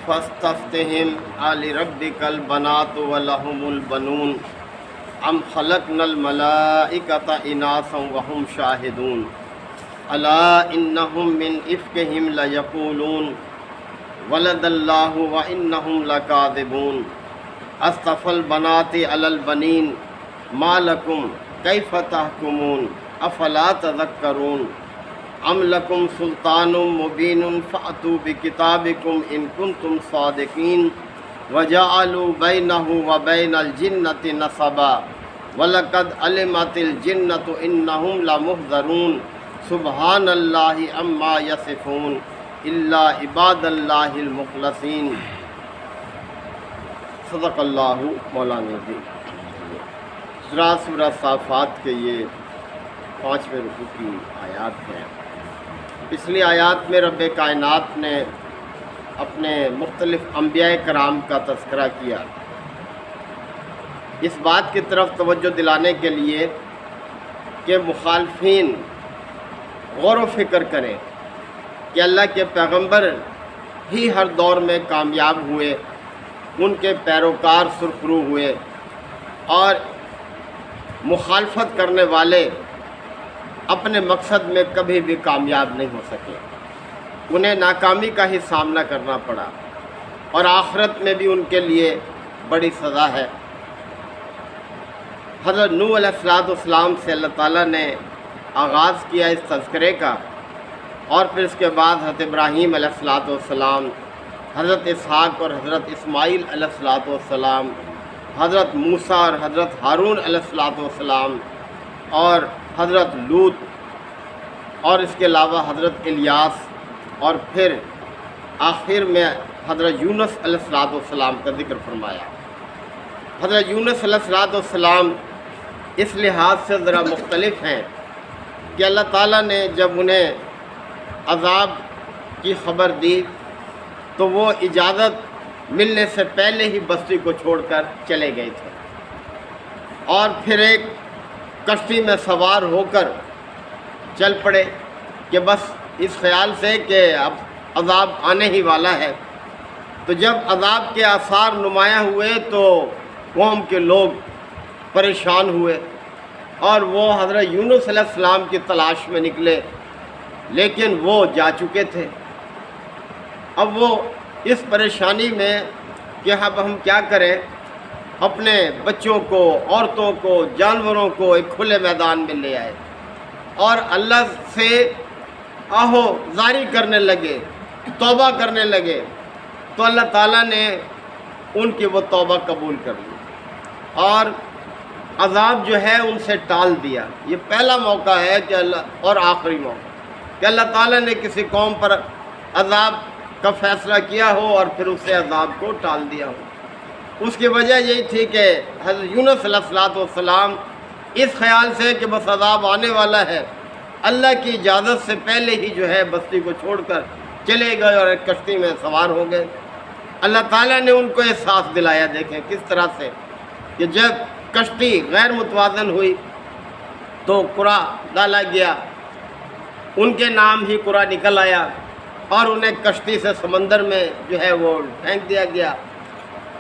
فاستفتهم لربك البنات ولهم البنون ام خلقنا الملائكة اناثا وهم شاهدون الا انهم من افكهم ليقولون ولد الله وانهم لكاذبون اصطفى البنات على البنين ما لكم كيف تحكمون افلا تذكرون ام لکم سلطان مبین فأتوا بکتابکم ان کنتم صادقین وجعلوا بینہ وبین الجنۃ نسبا ولقد علمت الجنۃ انہم لمحضرون سبحان اللہ عما یصفون الا عباد اللہ المخلصین۔ صدق اللہ مولانا عظیم۔ سورہ صافات کے یہ 5ویں رکوع کی آیات ہیں۔ پچھلی آیات میں رب کائنات نے اپنے مختلف انبیاء کرام کا تذکرہ کیا، اس بات کی طرف توجہ دلانے کے لیے کہ مخالفین غور و فکر کریں کہ اللہ کے پیغمبر ہی ہر دور میں کامیاب ہوئے، ان کے پیروکار سرخرو ہوئے، اور مخالفت کرنے والے اپنے مقصد میں کبھی بھی کامیاب نہیں ہو سکے، انہیں ناکامی کا ہی سامنا کرنا پڑا، اور آخرت میں بھی ان کے لیے بڑی سزا ہے۔ حضرت نوح علیہ السلام سے اللہ تعالیٰ نے آغاز کیا اس تذکرے کا، اور پھر اس کے بعد حضرت ابراہیم علیہ السلام، حضرت اسحاق اور حضرت اسماعیل علیہ السلام، حضرت موسیٰ اور حضرت ہارون علیہ السلام، اور حضرت لوط، اور اس کے علاوہ حضرت الیاس، اور پھر آخر میں حضرت یونس علیہ السلام کا ذکر فرمایا۔ حضرت یونس علیہ السلام اس لحاظ سے ذرا مختلف ہیں کہ اللہ تعالیٰ نے جب انہیں عذاب کی خبر دی تو وہ اجازت ملنے سے پہلے ہی بستی کو چھوڑ کر چلے گئے تھے، اور پھر ایک کشتی میں سوار ہو کر چل پڑے کہ بس اس خیال سے کہ اب عذاب آنے ہی والا ہے۔ تو جب عذاب کے آثار نمایاں ہوئے تو قوم کے لوگ پریشان ہوئے، اور وہ حضرت یونس علیہ السلام کی تلاش میں نکلے، لیکن وہ جا چکے تھے۔ اب وہ اس پریشانی میں کہ اب ہم کیا کریں، اپنے بچوں کو، عورتوں کو، جانوروں کو ایک کھلے میدان میں لے آئے اور اللہ سے آہو زاری کرنے لگے، توبہ کرنے لگے، تو اللہ تعالیٰ نے ان کی وہ توبہ قبول کر لی اور عذاب جو ہے ان سے ٹال دیا۔ یہ پہلا موقع ہے کہ اور آخری موقع کہ اللہ تعالیٰ نے کسی قوم پر عذاب کا فیصلہ کیا ہو اور پھر اس سے عذاب کو ٹال دیا ہو۔ اس کی وجہ یہی تھی کہ حضرت یونس علیہ السلام اس خیال سے کہ بس عذاب آنے والا ہے، اللہ کی اجازت سے پہلے ہی جو ہے بستی کو چھوڑ کر چلے گئے اور ایک کشتی میں سوار ہو گئے۔ اللہ تعالیٰ نے ان کو احساس دلایا، دیکھیں کس طرح سے کہ جب کشتی غیر متوازن ہوئی تو قرا ڈالا گیا، ان کے نام ہی قرا نکل آیا، اور انہیں کشتی سے سمندر میں جو ہے وہ پھینک دیا گیا۔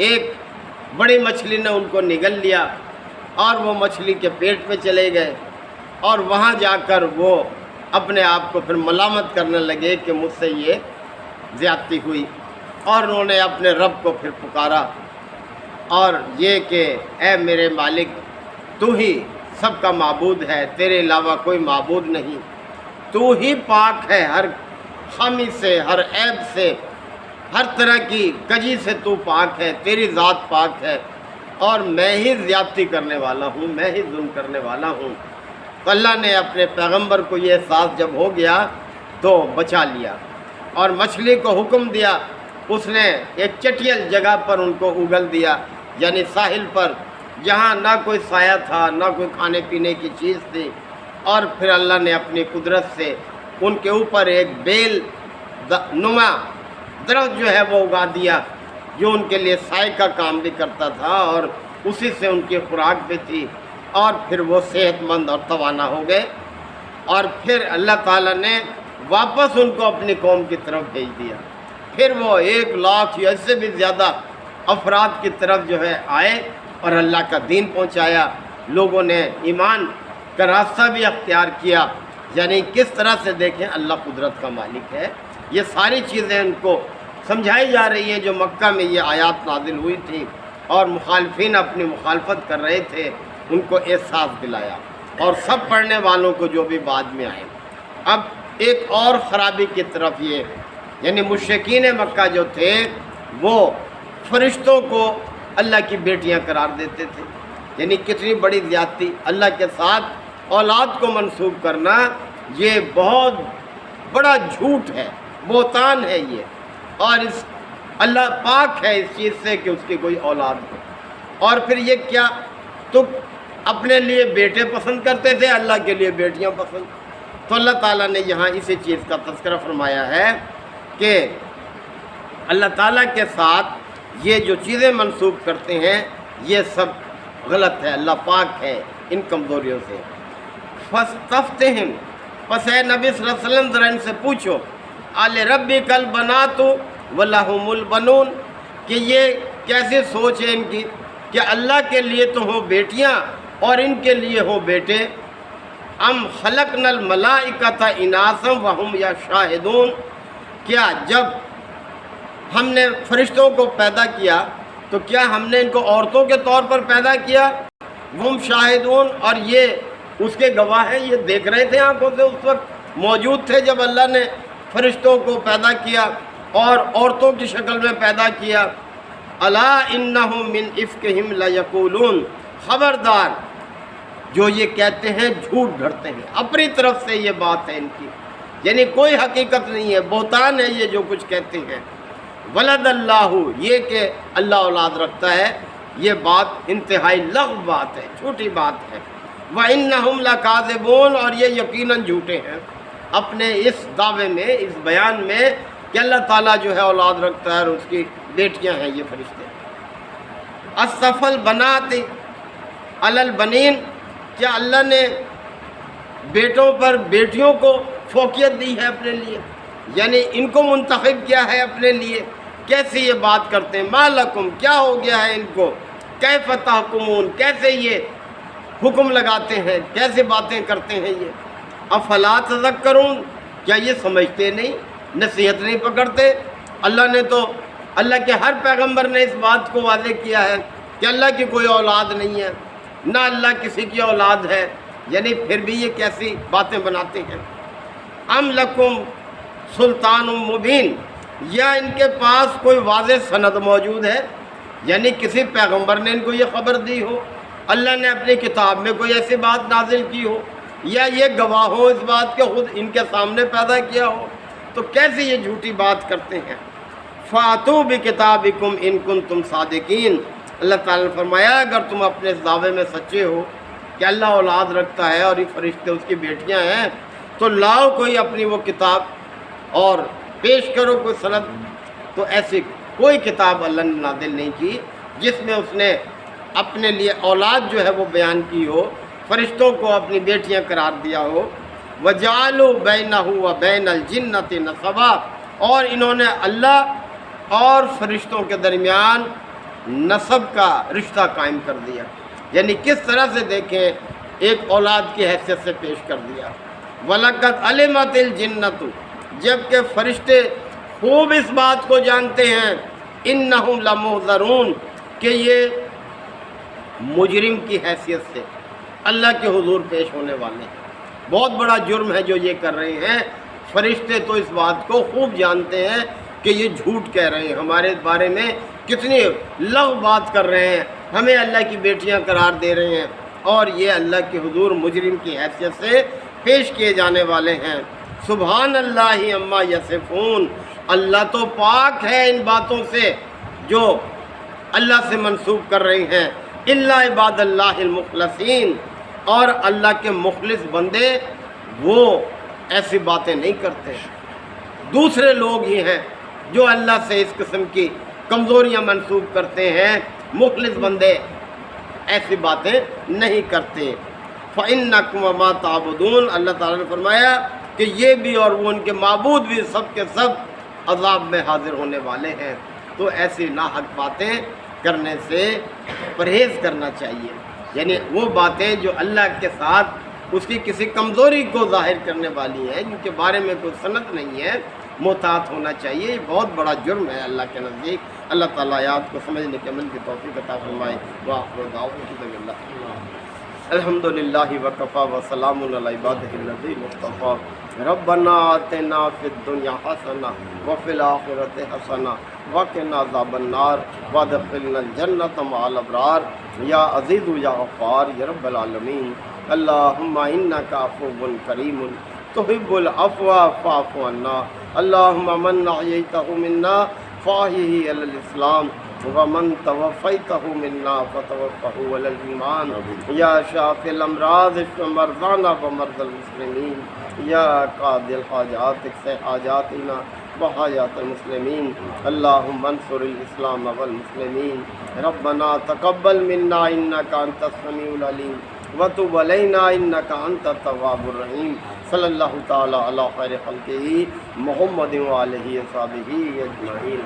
ایک بڑی مچھلی نے ان کو نگل لیا اور وہ مچھلی کے پیٹ میں چلے گئے، اور وہاں جا کر وہ اپنے آپ کو پھر ملامت کرنے لگے کہ مجھ سے یہ زیادتی ہوئی، اور انہوں نے اپنے رب کو پھر پکارا اور یہ کہ اے میرے مالک، تو ہی سب کا معبود ہے، تیرے علاوہ کوئی معبود نہیں، تو ہی پاک ہے ہر خامی سے، ہر عیب سے، ہر طرح کی کجی سے تو پاک ہے، تیری ذات پاک ہے، اور میں ہی زیادتی کرنے والا ہوں، میں ہی ظلم کرنے والا ہوں۔ تو اللہ نے اپنے پیغمبر کو یہ احساس جب ہو گیا تو بچا لیا، اور مچھلی کو حکم دیا، اس نے ایک چٹیل جگہ پر ان کو اگل دیا، یعنی ساحل پر، جہاں نہ کوئی سایہ تھا نہ کوئی کھانے پینے کی چیز تھی، اور پھر اللہ نے اپنی قدرت سے ان کے اوپر ایک بیل نما درخت جو ہے وہ اگا دیا، جو ان کے لیے سائے کا کام بھی کرتا تھا، اور اسی سے ان کی خوراک بھی تھی، اور پھر وہ صحت مند اور توانا ہو گئے، اور پھر اللہ تعالیٰ نے واپس ان کو اپنی قوم کی طرف بھیج دیا۔ پھر وہ 1 لاکھ یا اس سے بھی زیادہ افراد کی طرف جو ہے آئے اور اللہ کا دین پہنچایا، لوگوں نے ایمان کا راستہ بھی اختیار کیا۔ یعنی کس طرح سے دیکھیں اللہ قدرت کا مالک ہے۔ یہ ساری چیزیں ان کو سمجھائی جا رہی ہیں جو مکہ میں یہ آیات نازل ہوئی تھی اور مخالفین اپنی مخالفت کر رہے تھے، ان کو احساس دلایا، اور سب پڑھنے والوں کو جو بھی بعد میں آئے۔ اب ایک اور خرابی کی طرف یہ، یعنی مشرکین مکہ جو تھے وہ فرشتوں کو اللہ کی بیٹیاں قرار دیتے تھے۔ یعنی کتنی بڑی زیادتی، اللہ کے ساتھ اولاد کو منسوب کرنا یہ بہت بڑا جھوٹ ہے، بہتان ہے یہ، اور اس اللہ پاک ہے اس چیز سے کہ اس کی کوئی اولاد ہو۔ اور پھر یہ کیا، تو اپنے لیے بیٹے پسند کرتے تھے، اللہ کے لیے بیٹیاں پسند۔ تو اللہ تعالیٰ نے یہاں اسی چیز کا تذکرہ فرمایا ہے کہ اللہ تعالیٰ کے ساتھ یہ جو چیزیں منسوب کرتے ہیں یہ سب غلط ہے، اللہ پاک ہے ان کمزوریوں سے۔ فاستفتہم، پس اے نبی صلی اللہ علیہ وسلم ذرا ان سے پوچھو، آل ربک البنات ولہم البنون، کہ یہ کیسے سوچ ہے ان کی کہ اللہ کے لیے تو ہوں بیٹیاں اور ان کے لیے ہوں بیٹے۔ ام خلقنا الملائکۃ اناثا وہم یشہدون، کیا جب ہم نے فرشتوں کو پیدا کیا تو کیا ہم نے ان کو عورتوں کے طور پر پیدا کیا؟ ہم شاہدون، اور یہ اس کے گواہ ہیں، یہ دیکھ رہے تھے آنکھوں سے، اس وقت موجود تھے جب اللہ نے فرشتوں کو پیدا کیا اور عورتوں کی شکل میں پیدا کیا۔ الا انہم من افکہم لیقولون، خبردار جو یہ کہتے ہیں جھوٹ گھڑتے ہیں، اپنی طرف سے یہ بات ہے ان کی، یعنی کوئی حقیقت نہیں ہے، بہتان ہے یہ جو کچھ کہتے ہیں۔ ولد اللہ، یہ کہ اللہ اولاد رکھتا ہے، یہ بات انتہائی لغو بات ہے، جھوٹی بات ہے۔ وَإِنَّهُمْ لَكَاذِبُونَ، اور یہ یقیناً جھوٹے ہیں اپنے اس دعوے میں، اس بیان میں کہ اللہ تعالیٰ جو ہے اولاد رکھتا ہے اور اس کی بیٹیاں ہیں یہ فرشتے۔ اصطفى البنات علی البنین، کیا اللہ نے بیٹوں پر بیٹیوں کو فوقیت دی ہے اپنے لیے، یعنی ان کو منتخب کیا ہے اپنے لیے؟ کیسے یہ بات کرتے ہیں؟ ما لکم، کیا ہو گیا ہے ان کو؟ کیف تحکمون، کیسے یہ حکم لگاتے ہیں، کیسے باتیں کرتے ہیں یہ؟ افلا تذکرون، کیا یہ سمجھتے نہیں، نصیحت نہیں پکڑتے؟ اللہ نے تو، اللہ کے ہر پیغمبر نے اس بات کو واضح کیا ہے کہ اللہ کی کوئی اولاد نہیں ہے، نہ اللہ کسی کی اولاد ہے، یعنی پھر بھی یہ کیسی باتیں بناتے ہیں؟ ام لکم سلطان مبین، یا ان کے پاس کوئی واضح سند موجود ہے، یعنی کسی پیغمبر نے ان کو یہ خبر دی ہو، اللہ نے اپنی کتاب میں کوئی ایسی بات نازل کی ہو، یا یہ گواہ ہو اس بات کے خود ان کے سامنے پیدا کیا ہو، تو کیسے یہ جھوٹی بات کرتے ہیں؟ فاتو بکتابکم ان کنتم صادقین، اللہ تعالیٰ نے فرمایا اگر تم اپنے اس دعوے میں سچے ہو کہ اللہ اولاد رکھتا ہے اور یہ فرشتے اس کی بیٹیاں ہیں، تو لاؤ کوئی اپنی وہ کتاب اور پیش کرو کوئی سند۔ تو ایسی کوئی کتاب اللہ نے نازل نہیں کی جس میں اس نے اپنے لیے اولاد جو ہے وہ بیان کی ہو، فرشتوں کو اپنی بیٹیاں قرار دیا ہو۔ وَجَعَلُوا بَيْنَهُ وَبَيْنَ الْجِنَّةِ نَسَبًا، اور انہوں نے اللہ اور فرشتوں کے درمیان نسب کا رشتہ قائم کر دیا، یعنی کس طرح سے دیکھیں ایک اولاد کی حیثیت سے پیش کر دیا۔ وَلَقَدْ عَلِمَتِ الْجِنَّةُ، جبکہ فرشتے خوب اس بات کو جانتے ہیں، اِنَّهُمْ لَمُحْضَرُونَ، کہ یہ مجرم کی حیثیت سے اللہ کے حضور پیش ہونے والے ہیں۔ بہت بڑا جرم ہے جو یہ کر رہے ہیں۔ فرشتے تو اس بات کو خوب جانتے ہیں کہ یہ جھوٹ کہہ رہے ہیں، ہمارے بارے میں کتنی لغو بات کر رہے ہیں، ہمیں اللہ کی بیٹیاں قرار دے رہے ہیں، اور یہ اللہ کے حضور مجرم کی حیثیت سے پیش کیے جانے والے ہیں۔ سبحان اللہ عما یصفون، اللہ تو پاک ہے ان باتوں سے جو اللہ سے منسوب کر رہے ہیں۔ الا عباد اللہ المخلصین، اور اللہ کے مخلص بندے وہ ایسی باتیں نہیں کرتے، دوسرے لوگ ہی ہیں جو اللہ سے اس قسم کی کمزوریاں منسوب کرتے ہیں، مخلص بندے ایسی باتیں نہیں کرتے۔ فَإِنَّكُمْ وَمَا تَعْبُدُونَ، اللہ تعالیٰ نے فرمایا کہ یہ بھی اور وہ ان کے معبود بھی سب کے سب عذاب میں حاضر ہونے والے ہیں۔ تو ایسی ناحق باتیں کرنے سے پرہیز کرنا چاہیے، یعنی وہ باتیں جو اللہ کے ساتھ اس کی کسی کمزوری کو ظاہر کرنے والی ہیں، جن کے بارے میں کوئی سند نہیں ہے، محتاط ہونا چاہیے۔ یہ بہت بڑا جرم ہے اللہ کے نزدیک۔ اللہ تعالیٰ آیات کو سمجھنے کے عمل کی توفیق عطا فرمائے۔ وآخر دعوانا الحمد للہ وکفیٰ وسلام علی عبادہ الذین اصطفیٰ۔ ربنا آتنا فی الدنیا حسنہ وفی الآخرۃ حسنہ وقنا عذاب النار وادخلنا الجنۃ مع الابرار یا عزیز یا غفار یا رب العالمین۔ اللہم انک عفو کریم تحب العفو فاعف عنا۔ اللہم من احییتہ منا فاحیہ علی الاسلام ومن توفیتہ منا فتوفہ علی الایمان۔ یا شافی الامراض اشف مرضانا ومرضى المسلمین۔ یا قاضی الحاجات اقض حاجاتنا وحاجات المسلمین۔ اللہم انصر الاسلام والمسلمین۔ ربنا تقبل منا انک انت السمیع العلیم وتب علینا انک انت التواب الرحیم۔ صلی اللہ تعالی علی خیر خلقہ محمد وآلہ وصحبہ اجمعین۔